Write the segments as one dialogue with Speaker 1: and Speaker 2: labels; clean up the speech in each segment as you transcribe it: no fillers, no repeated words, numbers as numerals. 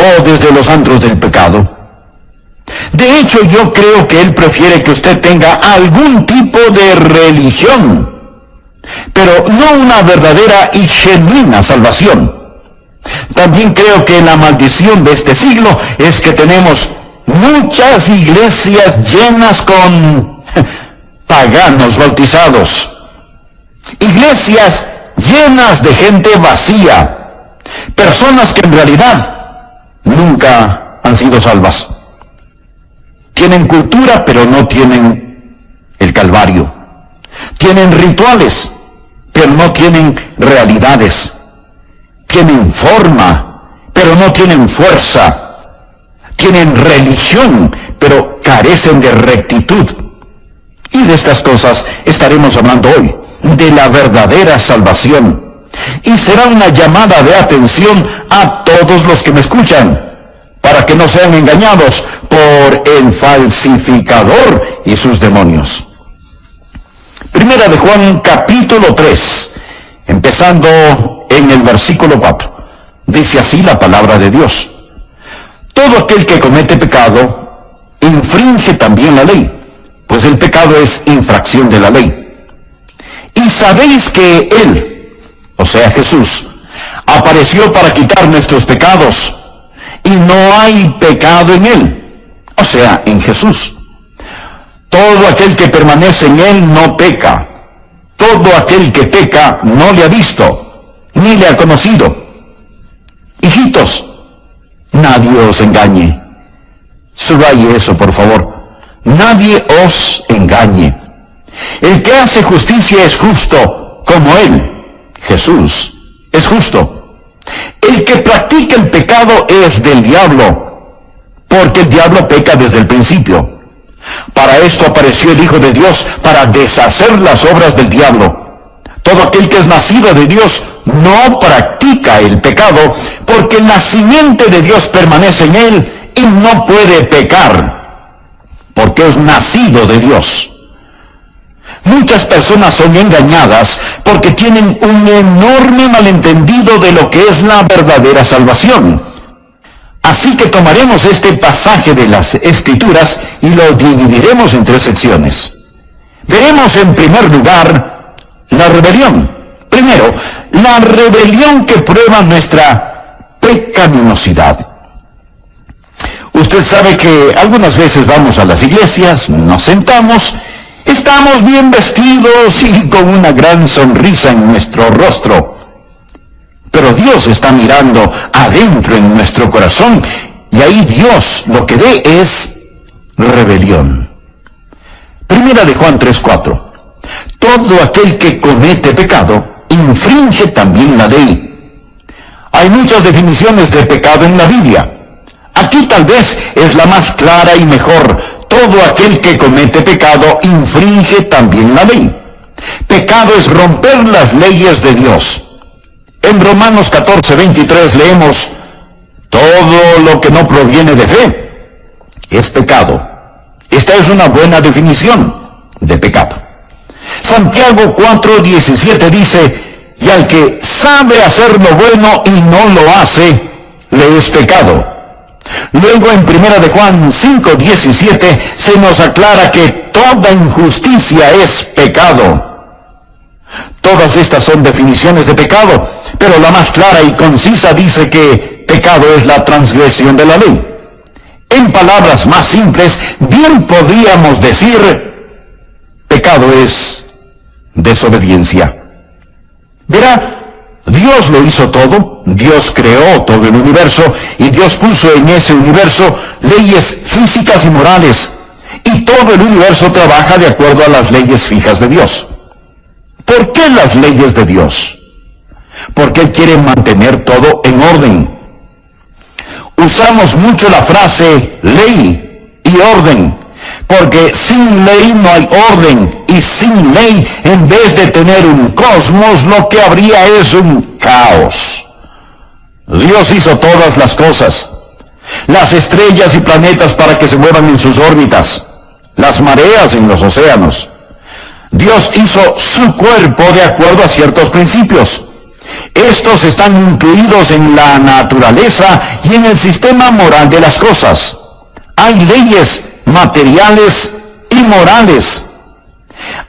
Speaker 1: o desde los antros del pecado. De hecho, yo creo que Él prefiere que usted tenga algún tipo de religión, pero no una verdadera y genuina salvación. También creo que la maldición de este siglo es que tenemos muchas iglesias llenas con paganos bautizados. Iglesias llenas de gente vacía. Personas que en realidad nunca han sido salvas. Tienen cultura, pero no tienen el Calvario. Tienen rituales, pero no tienen realidades. Tienen forma, pero no tienen fuerza. Tienen religión, pero carecen de rectitud. Y de estas cosas estaremos hablando hoy, de la verdadera salvación. Y será una llamada de atención a todos los que me escuchan, para que no sean engañados por el falsificador y sus demonios. Primera de Juan, capítulo 3, empezando en el versículo 4. Dice así la palabra de Dios: todo aquel que comete pecado infringe también la ley, pues el pecado es infracción de la ley. Y sabéis que Él, o sea Jesús, apareció para quitar nuestros pecados, y no hay pecado en Él, o sea, en Jesús. Todo aquel que permanece en Él no peca. Todo aquel que peca no le ha visto, ni le ha conocido. Hijitos, nadie os engañe. Subraye eso, por favor. Nadie os engañe. El que hace justicia es justo, como Él, Jesús, es justo. El que practica el pecado es del diablo, porque el diablo peca desde el principio. Para esto apareció el Hijo de Dios, para deshacer las obras del diablo. Todo aquel que es nacido de Dios no practica el pecado, porque la simiente de Dios permanece en él y no puede pecar, porque es nacido de Dios. Muchas personas son engañadas porque tienen un enorme malentendido de lo que es la verdadera salvación. Así que tomaremos este pasaje de las Escrituras y lo dividiremos en 3 secciones. Veremos en primer lugar la rebelión. Primero, la rebelión que prueba nuestra pecaminosidad. Usted sabe que algunas veces vamos a las iglesias, nos sentamos, estamos bien vestidos y con una gran sonrisa en nuestro rostro. Pero Dios está mirando adentro en nuestro corazón, y ahí Dios lo que ve es rebelión. Primera de Juan 3:4. Todo aquel que comete pecado infringe también la ley. Hay muchas definiciones de pecado en la Biblia. Aquí tal vez es la más clara y mejor. Todo aquel que comete pecado infringe también la ley. Pecado es romper las leyes de Dios. En Romanos 14:23 leemos: todo lo que no proviene de fe es pecado. Esta es una buena definición de pecado. Santiago 4:17 dice: y al que sabe hacer lo bueno y no lo hace, le es pecado. Luego en Primera de Juan 5:17 se nos aclara que toda injusticia es pecado. Todas estas son definiciones de pecado, pero la más clara y concisa dice que pecado es la transgresión de la ley. En palabras más simples, bien podríamos decir, pecado es desobediencia. Verá, Dios lo hizo todo, Dios creó todo el universo, y Dios puso en ese universo leyes físicas y morales, y todo el universo trabaja de acuerdo a las leyes fijas de Dios. ¿Por qué las leyes de Dios? Porque Él quiere mantener todo en orden. Usamos mucho la frase ley y orden, porque sin ley no hay orden, y sin ley, en vez de tener un cosmos, lo que habría es un caos. Dios hizo todas las cosas, las estrellas y planetas para que se muevan en sus órbitas, las mareas en los océanos. Dios hizo su cuerpo de acuerdo a ciertos principios. Estos están incluidos en la naturaleza y en el sistema moral de las cosas. Hay leyes materiales y morales.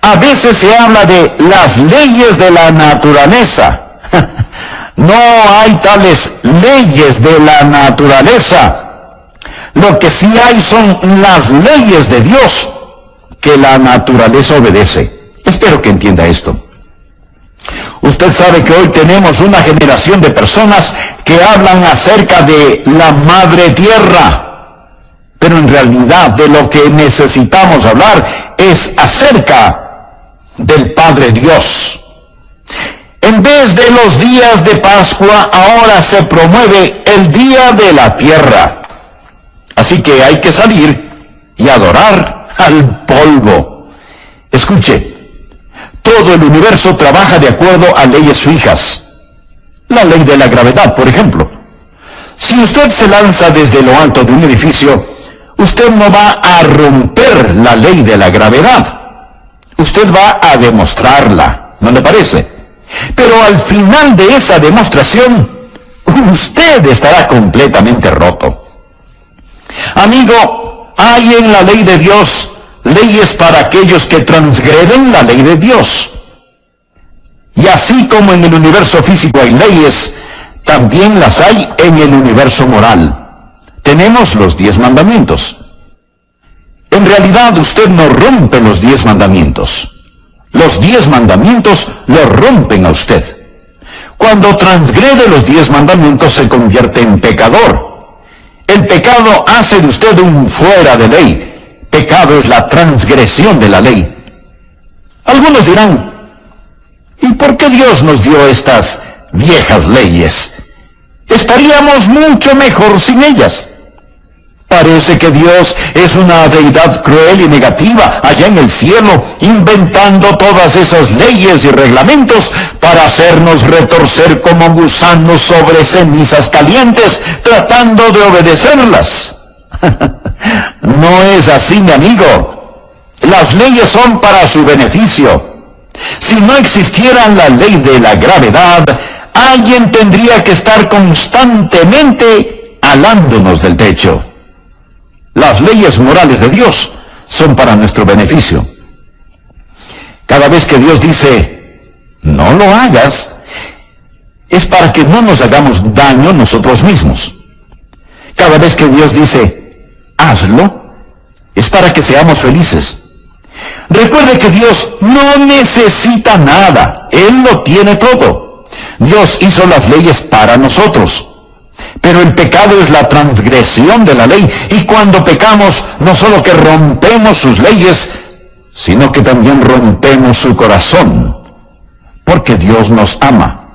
Speaker 1: A veces se habla de las leyes de la naturaleza. No hay tales leyes de la naturaleza. Lo que sí hay son las leyes de Dios que la naturaleza obedece. Espero que entienda esto. Usted sabe que hoy tenemos una generación de personas que hablan acerca de la madre tierra, pero en realidad de lo que necesitamos hablar es acerca del Padre Dios. En vez de los días de Pascua, ahora se promueve el Día de la Tierra. Así que hay que salir y adorar al polvo. Escuche, todo el universo trabaja de acuerdo a leyes fijas. La ley de la gravedad, por ejemplo. Si usted se lanza desde lo alto de un edificio, usted no va a romper la ley de la gravedad. Usted va a demostrarla, ¿no le parece? Pero al final de esa demostración, usted estará completamente roto. Amigo, hay en la ley de Dios leyes para aquellos que transgreden la ley de Dios. Y así como en el universo físico hay leyes, también las hay en el universo moral. Tenemos los 10 mandamientos. En realidad usted no rompe los 10 mandamientos. Los 10 mandamientos lo rompen a usted. Cuando transgrede los 10 mandamientos se convierte en pecador. El pecado hace de usted un fuera de ley. Pecado es la transgresión de la ley. Algunos dirán, ¿y por qué Dios nos dio estas viejas leyes? Estaríamos mucho mejor sin ellas. Parece que Dios es una deidad cruel y negativa allá en el cielo, inventando todas esas leyes y reglamentos para hacernos retorcer como gusanos sobre cenizas calientes, tratando de obedecerlas. No es así, mi amigo. Las leyes son para su beneficio. Si no existiera la ley de la gravedad, alguien tendría que estar constantemente alándonos del techo. Las leyes morales de Dios son para nuestro beneficio. Cada vez que Dios dice, no lo hagas, es para que no nos hagamos daño nosotros mismos. Cada vez que Dios dice, hazlo, es para que seamos felices. Recuerde que Dios no necesita nada. Él lo tiene todo. Dios hizo las leyes para nosotros. Pero el pecado es la transgresión de la ley. Y cuando pecamos, no solo que rompemos sus leyes, sino que también rompemos su corazón. Porque Dios nos ama.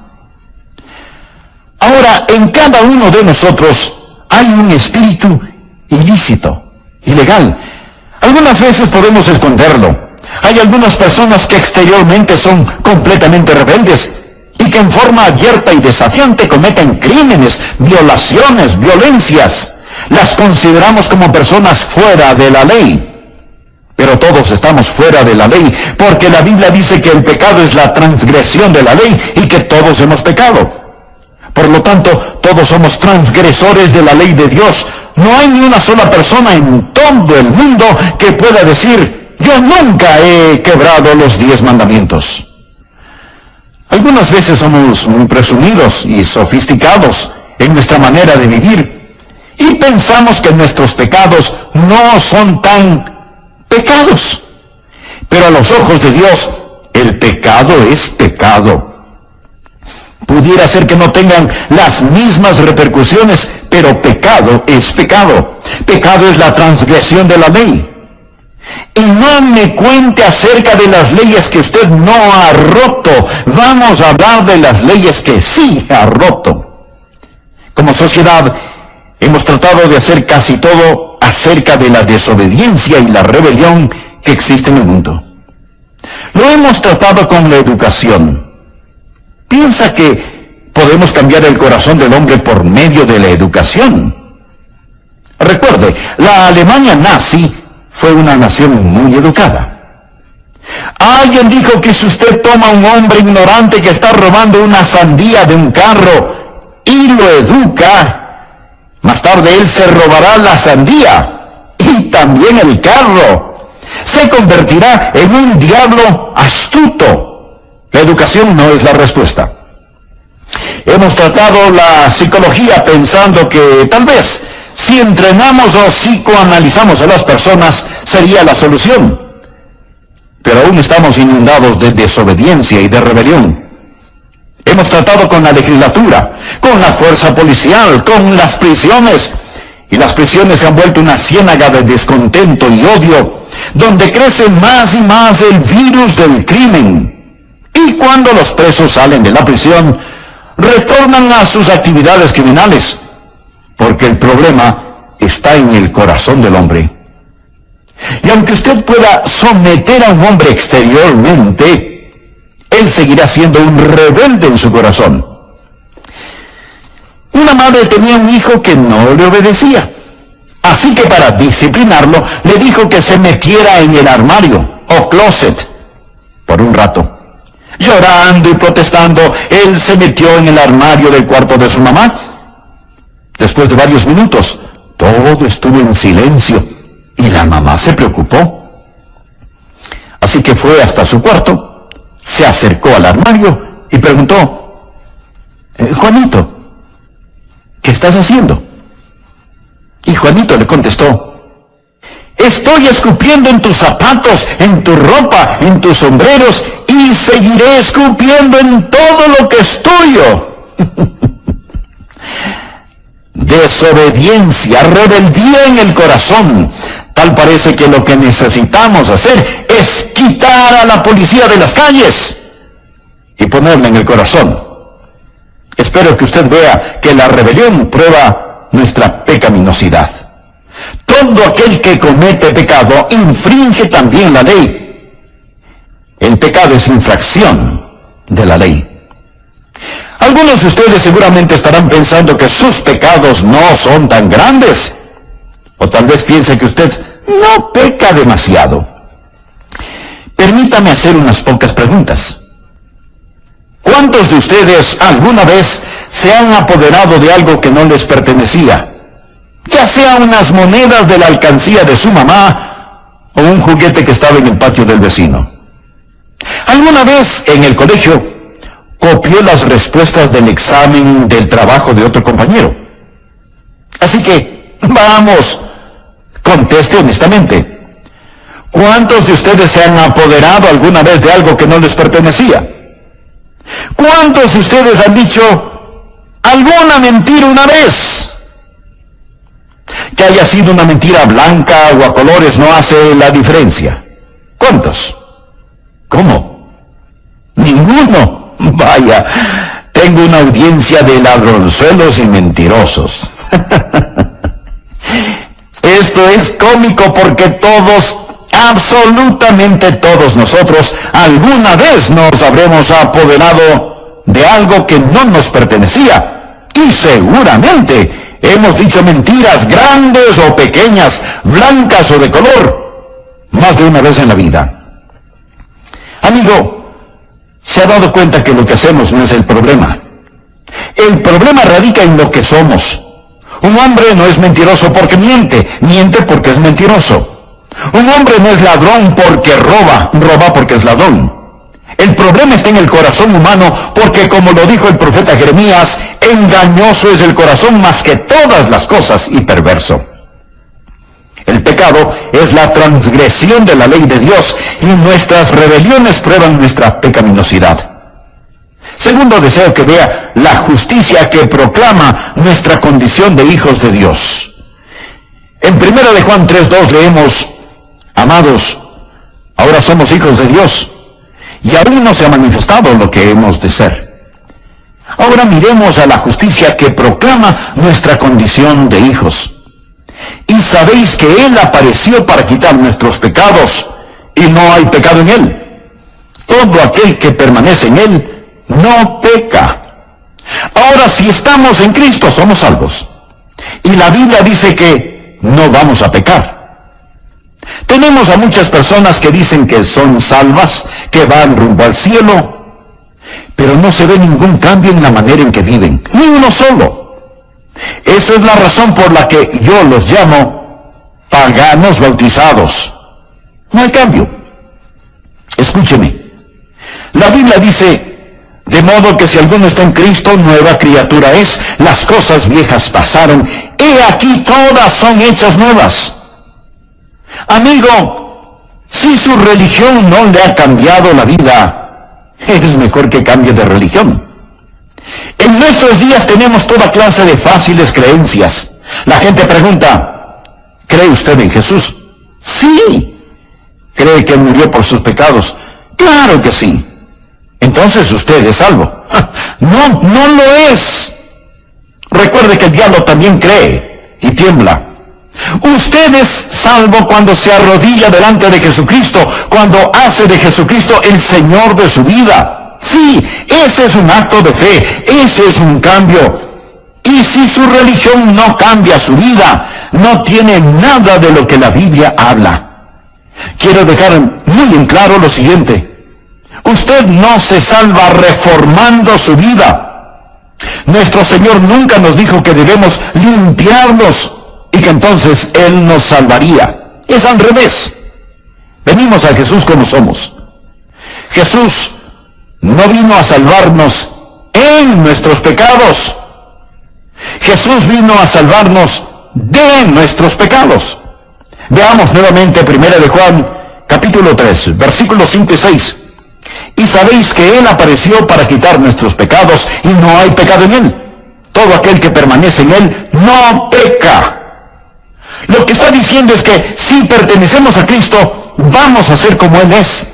Speaker 1: Ahora, en cada uno de nosotros hay un espíritu ilícito, ilegal. Algunas veces podemos esconderlo. Hay algunas personas que exteriormente son completamente rebeldes y que en forma abierta y desafiante cometen crímenes, violaciones, violencias. Las consideramos como personas fuera de la ley. Pero todos estamos fuera de la ley, porque la Biblia dice que el pecado es la transgresión de la ley y que todos hemos pecado. Por lo tanto, todos somos transgresores de la ley de Dios. No hay ni una sola persona en todo el mundo que pueda decir, yo nunca he quebrado los 10 mandamientos. Algunas veces somos muy presumidos y sofisticados en nuestra manera de vivir y pensamos que nuestros pecados no son tan pecados. Pero a los ojos de Dios, el pecado es pecado. Pudiera ser que no tengan las mismas repercusiones, pero pecado es pecado. Pecado es la transgresión de la ley. Y no me cuente acerca de las leyes que usted no ha roto. Vamos a hablar de las leyes que sí ha roto. Como sociedad, hemos tratado de hacer casi todo acerca de la desobediencia y la rebelión que existe en el mundo. Lo hemos tratado con la educación. ¿Piensa que podemos cambiar el corazón del hombre por medio de la educación? Recuerde, la Alemania nazi fue una nación muy educada. Alguien dijo que si usted toma a un hombre ignorante que está robando una sandía de un carro y lo educa, más tarde él se robará la sandía y también el carro. Se convertirá en un diablo astuto. La educación no es la respuesta. Hemos tratado la psicología pensando que tal vez si entrenamos o psicoanalizamos a las personas sería la solución. Pero aún estamos inundados de desobediencia y de rebelión. Hemos tratado con la legislatura, con la fuerza policial, con las prisiones. Y las prisiones se han vuelto una ciénaga de descontento y odio, donde crece más y más el virus del crimen. Y cuando los presos salen de la prisión, retornan a sus actividades criminales, porque el problema está en el corazón del hombre. Y aunque usted pueda someter a un hombre exteriormente, él seguirá siendo un rebelde en su corazón. Una madre tenía un hijo que no le obedecía. Así que para disciplinarlo, le dijo que se metiera en el armario o closet por un rato. Llorando y protestando, él se metió en el armario del cuarto de su mamá. Después de varios minutos, todo estuvo en silencio y la mamá se preocupó. Así que fue hasta su cuarto, se acercó al armario y preguntó: Juanito, ¿qué estás haciendo? Y Juanito le contestó: estoy escupiendo en tus zapatos, en tu ropa, en tus sombreros, y seguiré escupiendo en todo lo que es tuyo. Desobediencia, rebeldía en el corazón. Tal parece que lo que necesitamos hacer es quitar a la policía de las calles y ponerla en el corazón. Espero que usted vea que la rebelión prueba nuestra pecaminosidad. Todo aquel que comete pecado infringe también la ley. El pecado es infracción de la ley. Algunos de ustedes seguramente estarán pensando que sus pecados no son tan grandes. O tal vez piense que usted no peca demasiado. Permítame hacer unas pocas preguntas. ¿Cuántos de ustedes alguna vez se han apoderado de algo que no les pertenecía? Ya sea unas monedas de la alcancía de su mamá o un juguete que estaba en el patio del vecino. ¿Alguna vez en el colegio copió las respuestas del examen del trabajo de otro compañero? Así que, vamos, conteste honestamente. ¿Cuántos de ustedes se han apoderado alguna vez de algo que no les pertenecía? ¿Cuántos de ustedes han dicho alguna mentira una vez? Que haya sido una mentira blanca o a colores no hace la diferencia. ¿Cuántos? ¿Cómo? Ninguno. Vaya, tengo una audiencia de ladronzuelos y mentirosos. Esto es cómico porque todos, absolutamente todos nosotros, alguna vez nos habremos apoderado de algo que no nos pertenecía. Y seguramente hemos dicho mentiras grandes o pequeñas, blancas o de color, más de una vez en la vida. Amigo, ¿se ha dado cuenta que lo que hacemos no es el problema? El problema radica en lo que somos. Un hombre no es mentiroso porque miente, miente porque es mentiroso. Un hombre no es ladrón porque roba, roba porque es ladrón. El problema está en el corazón humano porque, como lo dijo el profeta Jeremías, engañoso es el corazón más que todas las cosas y perverso. El pecado es la transgresión de la ley de Dios y nuestras rebeliones prueban nuestra pecaminosidad. Segundo, deseo que vea la justicia que proclama nuestra condición de hijos de Dios. En 1 de Juan 3:2 leemos: amados, ahora somos hijos de Dios y aún no se ha manifestado lo que hemos de ser. Ahora miremos a la justicia que proclama nuestra condición de hijos. Y sabéis que Él apareció para quitar nuestros pecados, y no hay pecado en Él. Todo aquel que permanece en Él no peca. Ahora, si estamos en Cristo, somos salvos. Y la Biblia dice que no vamos a pecar. Tenemos a muchas personas que dicen que son salvas, que van rumbo al cielo, pero no se ve ningún cambio en la manera en que viven, ni uno solo. Esa es la razón por la que yo los llamo paganos bautizados. No hay cambio. Escúcheme. La Biblia dice, de modo que si alguno está en Cristo, nueva criatura es, las cosas viejas pasaron, he aquí todas son hechas nuevas. Amigo, si su religión no le ha cambiado la vida, es mejor que cambie de religión. En nuestros días tenemos toda clase de fáciles creencias. La gente pregunta, ¿cree usted en Jesús? Sí. ¿Cree que murió por sus pecados? Claro que sí. Entonces usted es salvo. No, no lo es. Recuerde que el diablo también cree y tiembla. Usted es salvo cuando se arrodilla delante de Jesucristo, cuando hace de Jesucristo el Señor de su vida. Sí, ese es un acto de fe, ese es un cambio. Y si su religión no cambia su vida, no tiene nada de lo que la Biblia habla. Quiero dejar muy en claro lo siguiente. Usted no se salva reformando su vida. Nuestro Señor nunca nos dijo que debemos limpiarnos y que entonces Él nos salvaría. Es al revés. Venimos a Jesús como somos. Jesús no vino a salvarnos en nuestros pecados. Jesús vino a salvarnos de nuestros pecados. Veamos nuevamente 1 de Juan, capítulo 3, versículos 5 y 6. Y sabéis que Él apareció para quitar nuestros pecados, y no hay pecado en Él. Todo aquel que permanece en Él no peca. Lo que está diciendo es que si pertenecemos a Cristo, vamos a ser como Él es.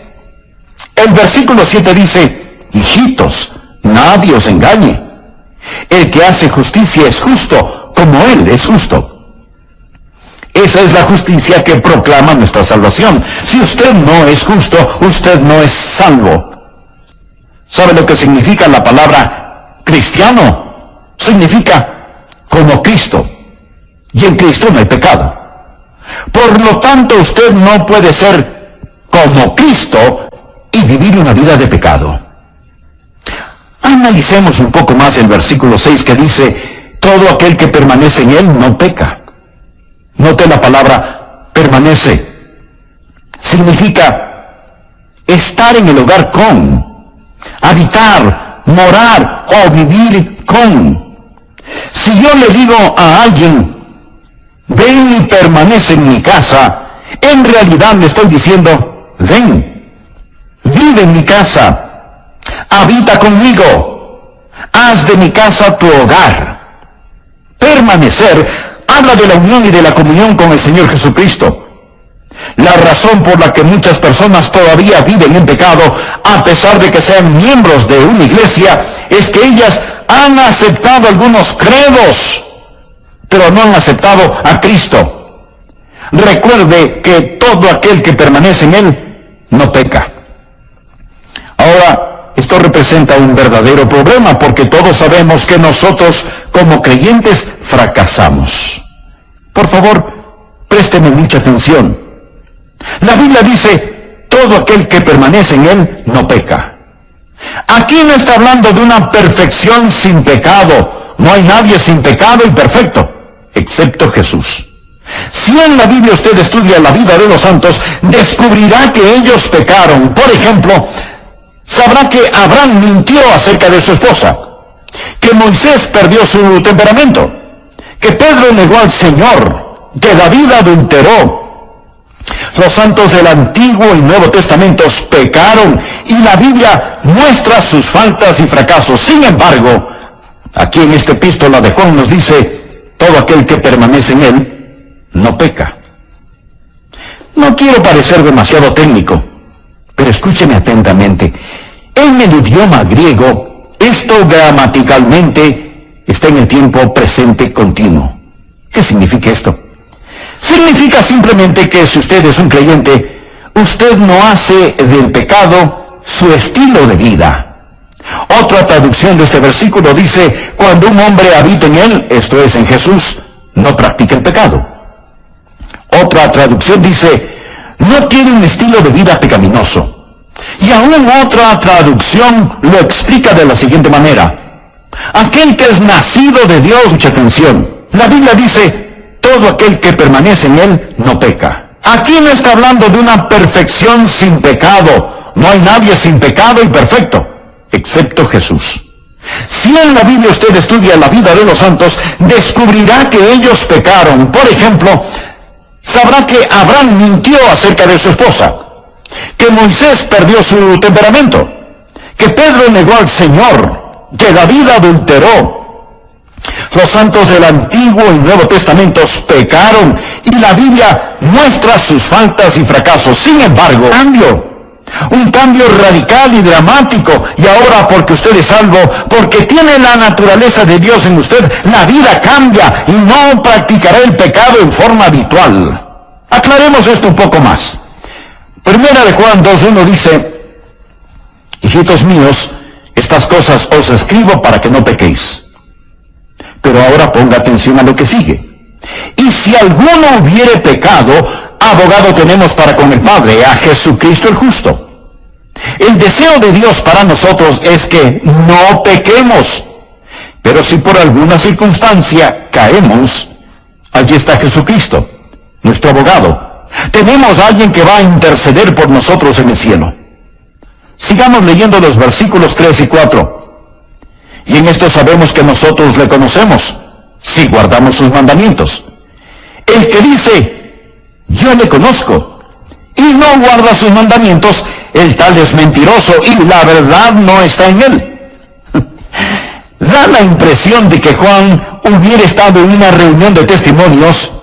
Speaker 1: El versículo 7 dice, hijitos, nadie os engañe. El que hace justicia es justo, como Él es justo. Esa es la justicia que proclama nuestra salvación. Si usted no es justo, usted no es salvo. ¿Sabe lo que significa la palabra cristiano? Significa como Cristo. Y en Cristo no hay pecado. Por lo tanto, usted no puede ser como Cristo y vivir una vida de pecado. Analicemos un poco más el versículo 6 que dice, todo aquel que permanece en Él no peca. Note la palabra permanece. Significa estar en el hogar con, habitar, morar o vivir con. Si yo le digo a alguien, ven y permanece en mi casa, en realidad le estoy diciendo, ven, vive en mi casa, habita conmigo, haz de mi casa tu hogar. Permanecer habla de la unión y de la comunión con el Señor Jesucristo. La razón por la que muchas personas todavía viven en pecado, a pesar de que sean miembros de una iglesia, es que ellas han aceptado algunos credos, pero no han aceptado a Cristo. Recuerde que todo aquel que permanece en Él no peca. Ahora, esto representa un verdadero problema porque todos sabemos que nosotros como creyentes fracasamos. Por favor, présteme mucha atención. La Biblia dice, todo aquel que permanece en Él no peca. Aquí no está hablando de una perfección sin pecado. No hay nadie sin pecado y perfecto, excepto Jesús. Si en la Biblia usted estudia la vida de los santos, descubrirá que ellos pecaron. Por ejemplo, sabrá que Abraham mintió acerca de su esposa, que Moisés perdió su temperamento, que Pedro negó al Señor, que David adulteró. Los santos del Antiguo y Nuevo Testamentos pecaron y la Biblia muestra sus faltas y fracasos. Sin embargo, aquí en esta epístola de Juan nos dice, todo aquel que permanece en Él no peca. No quiero parecer demasiado técnico, pero escúcheme atentamente. En el idioma griego, esto gramaticalmente está en el tiempo presente continuo. ¿Qué significa esto? Significa simplemente que si usted es un creyente, usted no hace del pecado su estilo de vida. Otra traducción de este versículo dice, cuando un hombre habita en Él, esto es en Jesús, no practica el pecado. Otra traducción dice, no tiene un estilo de vida pecaminoso. Y aún otra traducción lo explica de la siguiente manera. Aquel que es nacido de Dios, mucha atención. La Biblia dice, todo aquel que permanece en él no peca. Aquí no está hablando de una perfección sin pecado. No hay nadie sin pecado y perfecto, excepto Jesús. Si en la Biblia usted estudia la vida de los santos, descubrirá que ellos pecaron. Por ejemplo, sabrá que Abraham mintió acerca de su esposa, que Moisés perdió su temperamento, que Pedro negó al Señor, que David adulteró. Los santos del Antiguo y Nuevo Testamentos pecaron y la Biblia muestra sus faltas y fracasos. Sin embargo, un cambio radical y dramático, y ahora porque usted es salvo, porque tiene la naturaleza de Dios en usted, la vida cambia y no practicará el pecado en forma habitual. Aclaremos esto un poco más. Primera de Juan 2:1 dice, hijitos míos, estas cosas os escribo para que no pequéis. Pero ahora ponga atención a lo que sigue. Y si alguno hubiere pecado, abogado tenemos para con el Padre, a Jesucristo el justo. El deseo de Dios para nosotros es que no pequemos. Pero si por alguna circunstancia caemos, allí está Jesucristo, nuestro abogado. Tenemos a alguien que va a interceder por nosotros en el cielo. Sigamos leyendo los versículos 3 y 4. Y en esto sabemos que nosotros le conocemos, si guardamos sus mandamientos. El que dice, yo le conozco, y no guarda sus mandamientos, el tal es mentiroso, y la verdad no está en él. Da la impresión de que Juan hubiera estado en una reunión de testimonios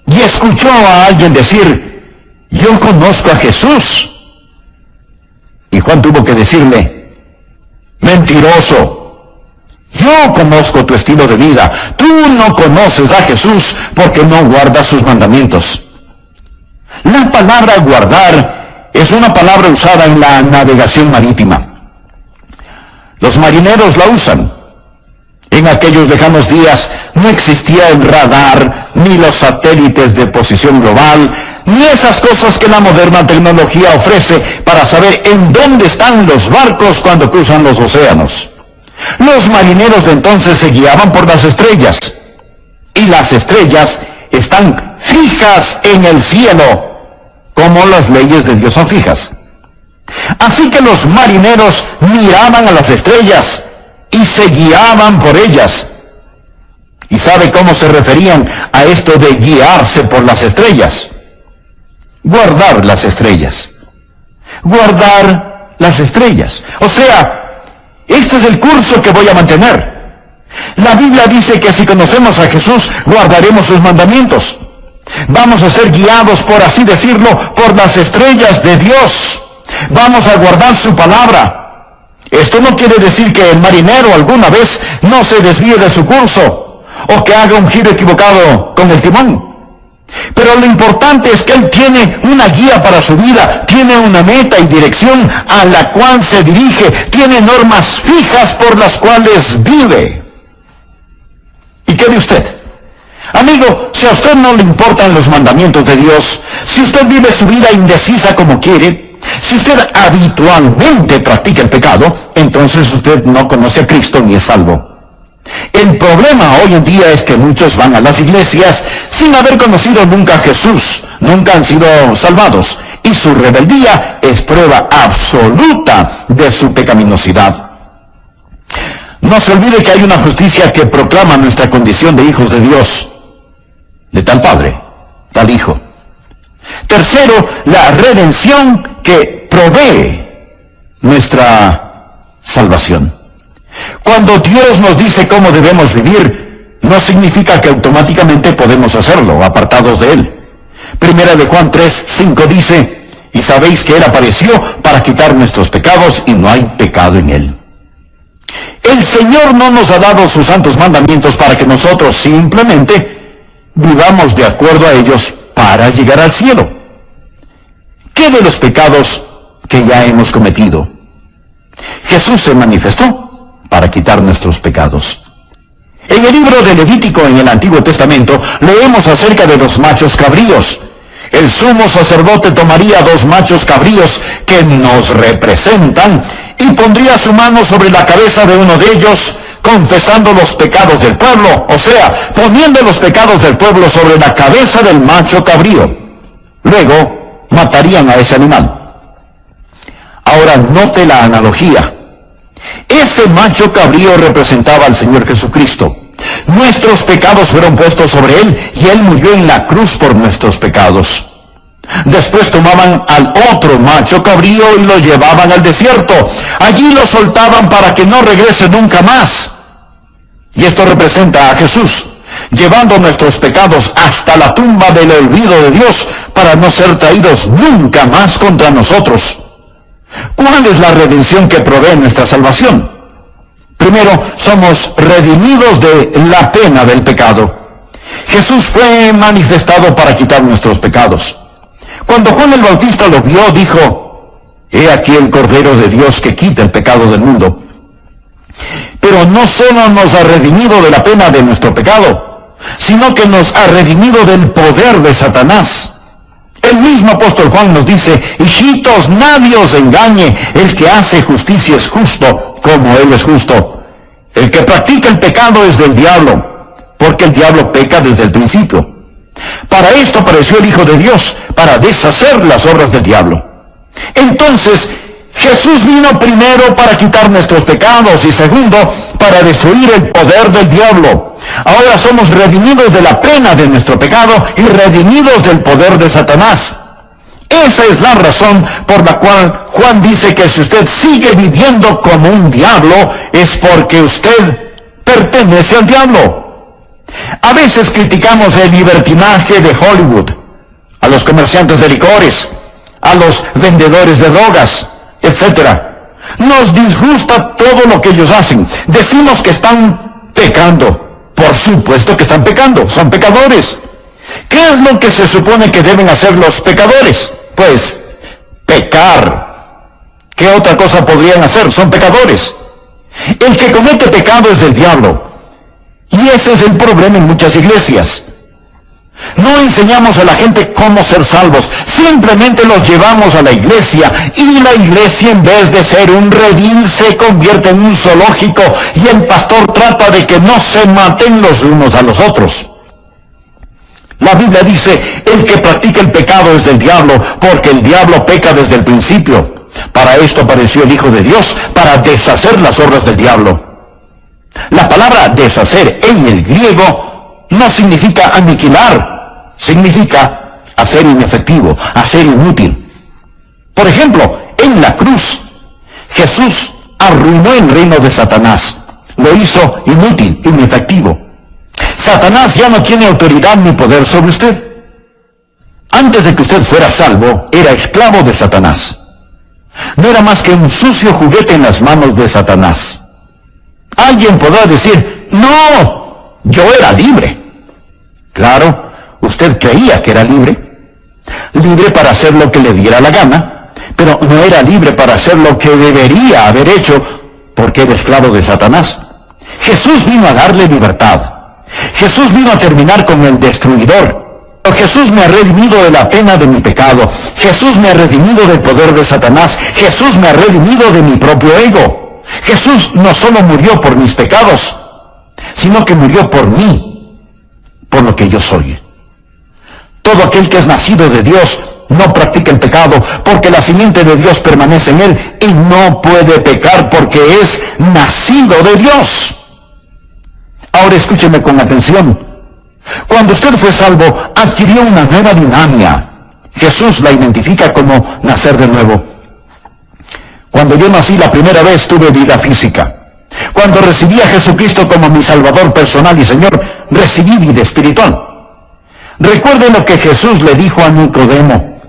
Speaker 1: y escuchó a alguien decir, yo conozco a Jesús. Y Juan tuvo que decirle, mentiroso. Yo conozco tu estilo de vida. Tú no conoces a Jesús porque no guardas sus mandamientos. La palabra guardar es una palabra usada en la navegación marítima. Los marineros la usan. En aquellos lejanos días no existía el radar, ni los satélites de posición global, ni esas cosas que la moderna tecnología ofrece para saber en dónde están los barcos cuando cruzan los océanos. Los marineros de entonces se guiaban por las estrellas, y las estrellas están fijas en el cielo, como las leyes de Dios son fijas. Así que los marineros miraban a las estrellas y se guiaban por ellas. ¿Y sabe cómo se referían a esto de guiarse por las estrellas? Guardar las estrellas. Guardar las estrellas. O sea, este es el curso que voy a mantener. La Biblia dice que si conocemos a Jesús, guardaremos sus mandamientos. Vamos a ser guiados, por así decirlo, por las estrellas de Dios. Vamos a guardar su palabra. Esto no quiere decir que el marinero alguna vez no se desvíe de su curso, o que haga un giro equivocado con el timón. Pero lo importante es que él tiene una guía para su vida, tiene una meta y dirección a la cual se dirige, tiene normas fijas por las cuales vive. ¿Y qué de usted? Amigo, si a usted no le importan los mandamientos de Dios, si usted vive su vida indecisa como quiere, si usted habitualmente practica el pecado, entonces usted no conoce a Cristo ni es salvo. El problema hoy en día es que muchos van a las iglesias sin haber conocido nunca a Jesús, nunca han sido salvados, y su rebeldía es prueba absoluta de su pecaminosidad. No se olvide que hay una justicia que proclama nuestra condición de hijos de Dios, de tal Padre, tal Hijo. Tercero, la redención que provee nuestra salvación. Cuando Dios nos dice cómo debemos vivir, no significa que automáticamente podemos hacerlo, apartados de Él. Primera de Juan 3:5 dice, y sabéis que Él apareció para quitar nuestros pecados y no hay pecado en Él. El Señor no nos ha dado sus santos mandamientos para que nosotros simplemente vivamos de acuerdo a ellos para llegar al cielo. ¿Qué de los pecados que ya hemos cometido? Jesús se manifestó para quitar nuestros pecados. En el libro de Levítico en el Antiguo Testamento leemos acerca de los machos cabríos. el sumo sacerdote tomaría 2 machos cabríos que nos representan y pondría su mano sobre la cabeza de uno de ellos, confesando los pecados del pueblo, o sea, poniendo los pecados del pueblo sobre la cabeza del macho cabrío. Luego matarían a ese animal. Ahora note la analogía. Ese macho cabrío representaba al Señor Jesucristo. Nuestros pecados fueron puestos sobre él y él murió en la cruz por nuestros pecados. Después tomaban al otro macho cabrío y lo llevaban al desierto. Allí lo soltaban para que no regrese nunca más. Y esto representa a Jesús, llevando nuestros pecados hasta la tumba del olvido de Dios para no ser traídos nunca más contra nosotros. ¿Cuál es la redención que provee nuestra salvación? Primero, somos redimidos de la pena del pecado. Jesús fue manifestado para quitar nuestros pecados. Cuando Juan el Bautista lo vio, dijo: «He aquí el Cordero de Dios que quita el pecado del mundo». Pero no solo nos ha redimido de la pena de nuestro pecado, sino que nos ha redimido del poder de Satanás. El mismo apóstol Juan nos dice: «Hijitos, nadie os engañe, el que hace justicia es justo, como él es justo. El que practica el pecado es del diablo, porque el diablo peca desde el principio. Para esto apareció el Hijo de Dios, para deshacer las obras del diablo». Entonces, Jesús vino primero para quitar nuestros pecados y segundo, para destruir el poder del diablo. Ahora somos redimidos de la pena de nuestro pecado y redimidos del poder de Satanás. Esa es la razón por la cual Juan dice que si usted sigue viviendo como un diablo, es porque usted pertenece al diablo. A veces criticamos el libertinaje de Hollywood, a los comerciantes de licores, a los vendedores de drogas, etc. Nos disgusta todo lo que ellos hacen. Decimos que están pecando. Por supuesto que están pecando, son pecadores. ¿Qué es lo que se supone que deben hacer los pecadores? Pues, pecar. ¿Qué otra cosa podrían hacer? Son pecadores. El que comete pecado es del diablo. Y ese es el problema en muchas iglesias. No enseñamos a la gente cómo ser salvos, simplemente los llevamos a la iglesia, y la iglesia, en vez de ser un redil, se convierte en un zoológico, y el pastor trata de que no se maten los unos a los otros. La Biblia dice: el que practica el pecado es del diablo, porque el diablo peca desde el principio. Para esto apareció el Hijo de Dios, para deshacer las obras del diablo. La palabra deshacer en el griego no significa aniquilar, significa hacer inefectivo, hacer inútil. Por ejemplo, en la cruz, Jesús arruinó el reino de Satanás, lo hizo inútil, inefectivo. Satanás ya no tiene autoridad ni poder sobre usted. Antes de que usted fuera salvo, era esclavo de Satanás. No era más que un sucio juguete en las manos de Satanás. Alguien podrá decir: «No, yo era libre». Claro, usted creía que era libre. Libre para hacer lo que le diera la gana, pero no era libre para hacer lo que debería haber hecho, porque era esclavo de Satanás. Jesús vino a darle libertad. Jesús vino a terminar con el destruidor. Jesús me ha redimido de la pena de mi pecado. Jesús me ha redimido del poder de Satanás. Jesús me ha redimido de mi propio ego. Jesús no solo murió por mis pecados, sino que murió por mí, por lo que yo soy. Todo aquel que es nacido de Dios no practica el pecado, porque la simiente de Dios permanece en él, y no puede pecar porque es nacido de Dios. Ahora escúcheme con atención. Cuando usted fue salvo, adquirió una nueva dinámica. Jesús la identifica como nacer de nuevo. Cuando yo nací la primera vez, tuve vida física. Cuando recibí a Jesucristo como mi Salvador personal y Señor, recibí vida espiritual. Recuerde lo que Jesús le dijo a Nicodemo: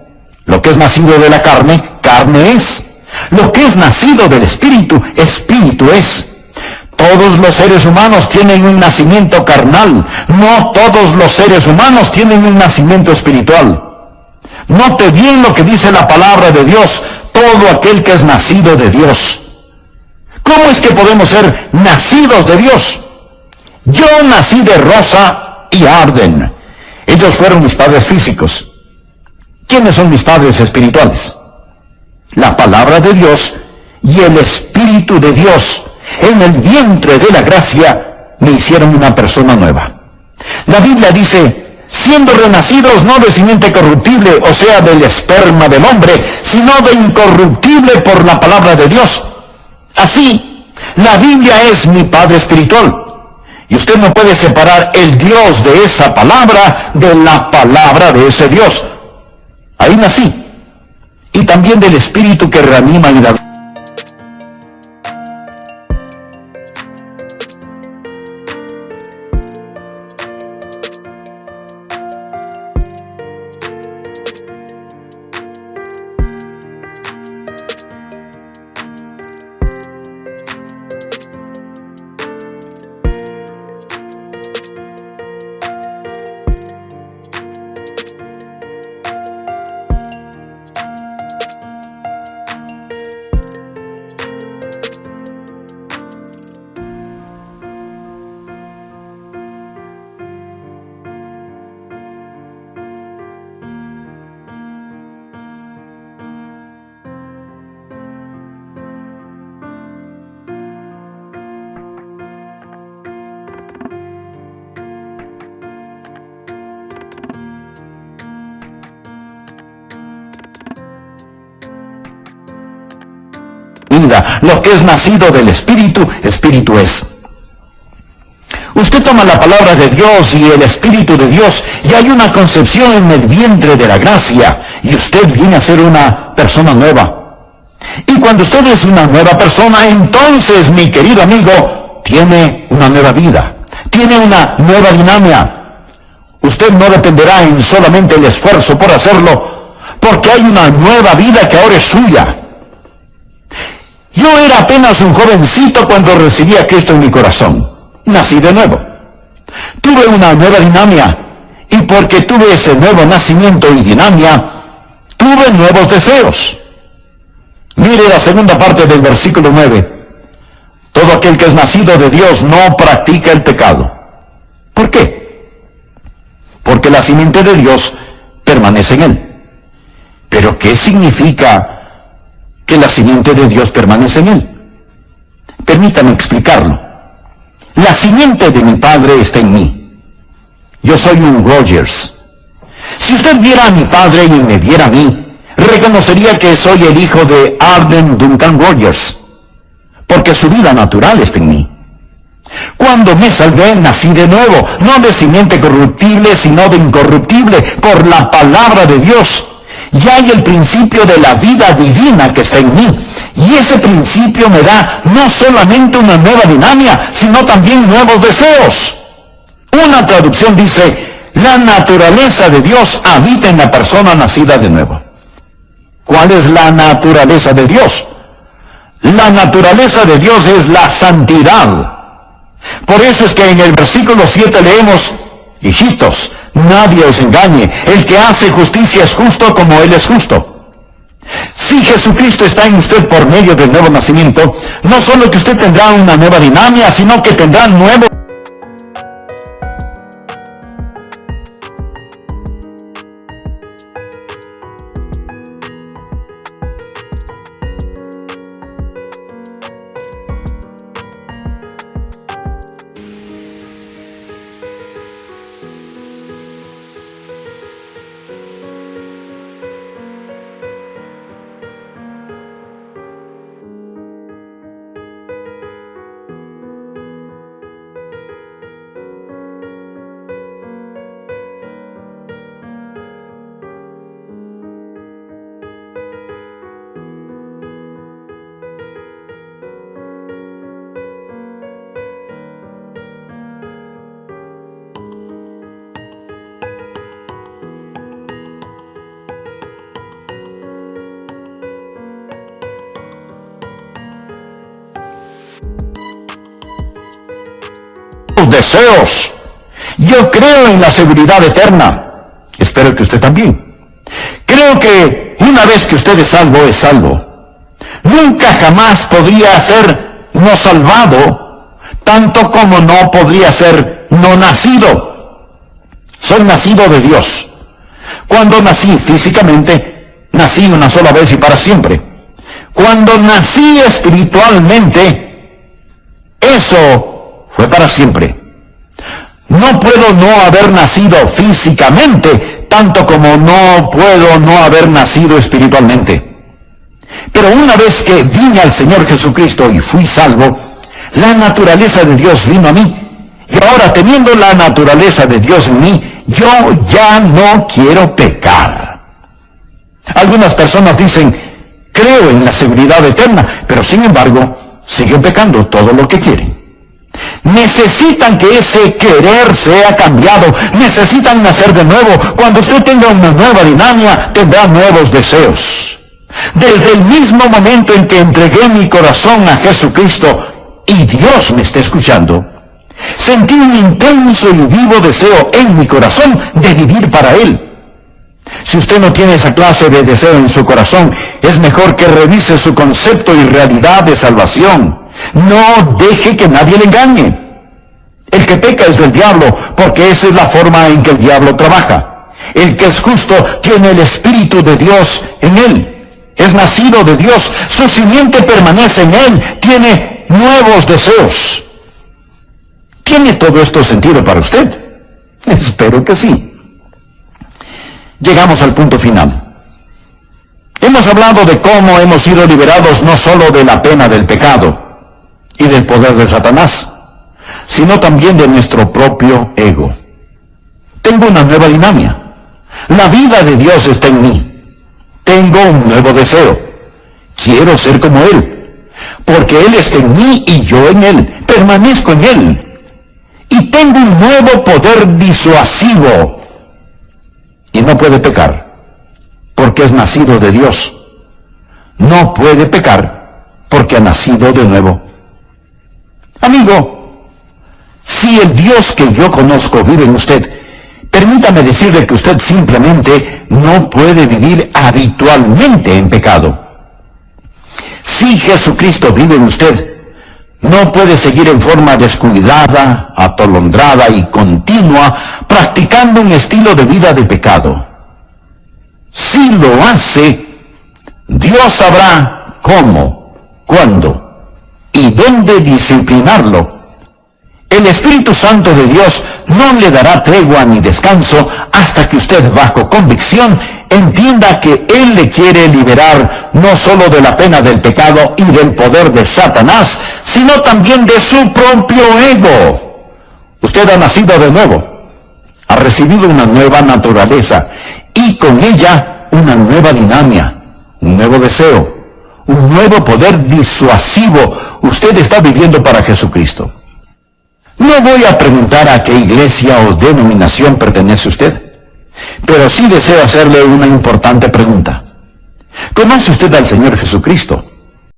Speaker 1: lo que es nacido de la carne, carne es. Lo que es nacido del Espíritu, Espíritu es. Todos los seres humanos tienen un nacimiento carnal. No todos los seres humanos tienen un nacimiento espiritual. Note bien lo que dice la palabra de Dios: todo aquel que es nacido de Dios. ¿Cómo es que podemos ser nacidos de Dios? Yo nací de Rosa y Arden. Ellos fueron mis padres físicos. ¿Quiénes son mis padres espirituales? La palabra de Dios y el Espíritu de Dios en el vientre de la gracia me hicieron una persona nueva. La Biblia dice, siendo renacidos no de simiente corruptible, o sea, del esperma del hombre, sino de incorruptible por la palabra de Dios. Así, la Biblia es mi Padre espiritual. Y usted no puede separar el Dios de esa palabra de la palabra de ese Dios. Ahí nací. Y también del Espíritu que reanima y da. Lo que es nacido del Espíritu, Espíritu es. Usted toma la palabra de Dios y el Espíritu de Dios y hay una concepción en el vientre de la gracia y usted viene a ser una persona nueva. Y cuando usted es una nueva persona, entonces, mi querido amigo, tiene una nueva vida, tiene una nueva dinámica. Usted no dependerá en solamente el esfuerzo por hacerlo, porque hay una nueva vida que ahora es suya. Yo era apenas un jovencito cuando recibí a Cristo en mi corazón. Nací de nuevo. Tuve una nueva dinámica. Y porque tuve ese nuevo nacimiento y dinámica, tuve nuevos deseos. Mire la segunda parte del versículo 9. Todo aquel que es nacido de Dios no practica el pecado. ¿Por qué? Porque la simiente de Dios permanece en él. ¿Pero qué significa que la simiente de Dios permanece en él? Permítame explicarlo. La simiente de mi padre está en mí. Yo soy un Rogers. Si usted viera a mi padre y me viera a mí, reconocería que soy el hijo de Arden Duncan Rogers, porque su vida natural está en mí. Cuando me salvé, nací de nuevo, no de simiente corruptible, sino de incorruptible, por la palabra de Dios. Y hay el principio de la vida divina que está en mí. Y ese principio me da no solamente una nueva dinámica, sino también nuevos deseos. Una traducción dice, la naturaleza de Dios habita en la persona nacida de nuevo. ¿Cuál es la naturaleza de Dios? La naturaleza de Dios es la santidad. Por eso es que en el versículo 7 leemos, hijitos, nadie os engañe, el que hace justicia es justo como Él es justo. Si Jesucristo está en usted por medio del nuevo nacimiento, no solo que usted tendrá una nueva dinámica, sino que tendrá nuevo deseos. Yo creo en la seguridad eterna. Espero que usted también. Creo que una vez que usted es salvo, es salvo. Nunca jamás podría ser no salvado, tanto como no podría ser no nacido. Soy nacido de Dios. Cuando nací físicamente, nací una sola vez y para siempre. Cuando nací espiritualmente, eso fue para siempre. No puedo no haber nacido físicamente, tanto como no puedo no haber nacido espiritualmente. Pero una vez que vine al Señor Jesucristo y fui salvo, la naturaleza de Dios vino a mí. Y ahora, teniendo la naturaleza de Dios en mí, yo ya no quiero pecar. Algunas personas dicen, creo en la seguridad eterna, pero sin embargo, siguen pecando todo lo que quieren. Necesitan que ese querer sea cambiado. Necesitan nacer de nuevo. Cuando usted tenga una nueva dinámica, tendrá nuevos deseos. Desde el mismo momento en que entregué mi corazón a Jesucristo, y Dios me está escuchando, sentí un intenso y vivo deseo en mi corazón de vivir para Él. Si usted no tiene esa clase de deseo en su corazón, es mejor que revise su concepto y realidad de salvación. No deje que nadie le engañe. El que peca es del diablo, porque esa es la forma en que el diablo trabaja. El que es justo tiene el Espíritu de Dios en él. Es nacido de Dios, su simiente permanece en él, tiene nuevos deseos. ¿Tiene todo esto sentido para usted? Espero que sí. Llegamos al punto final. Hemos hablado de cómo hemos sido liberados no solo de la pena del pecado y del poder de Satanás, sino también de nuestro propio ego. Tengo una nueva dinámica. La vida de Dios está en mí. Tengo un nuevo deseo. Quiero ser como Él, porque Él está en mí y yo en Él. Permanezco en Él. Y tengo un nuevo poder disuasivo. Y no puede pecar, porque es nacido de Dios. No puede pecar, porque ha nacido de nuevo. Amigo, si el Dios que yo conozco vive en usted, permítame decirle que usted simplemente no puede vivir habitualmente en pecado. Si Jesucristo vive en usted, no puede seguir en forma descuidada, atolondrada y continua, practicando un estilo de vida de pecado. Si lo hace, Dios sabrá cómo, cuándo y dónde disciplinarlo. El Espíritu Santo de Dios no le dará tregua ni descanso hasta que usted, bajo convicción, entienda que Él le quiere liberar no solo de la pena del pecado y del poder de Satanás, sino también de su propio ego. Usted ha nacido de nuevo, ha recibido una nueva naturaleza y con ella una nueva dinámica, un nuevo deseo, un nuevo poder disuasivo. Usted está viviendo para Jesucristo. No voy a preguntar a qué iglesia o denominación pertenece usted, pero sí deseo hacerle una importante pregunta. ¿Conoce usted al Señor Jesucristo?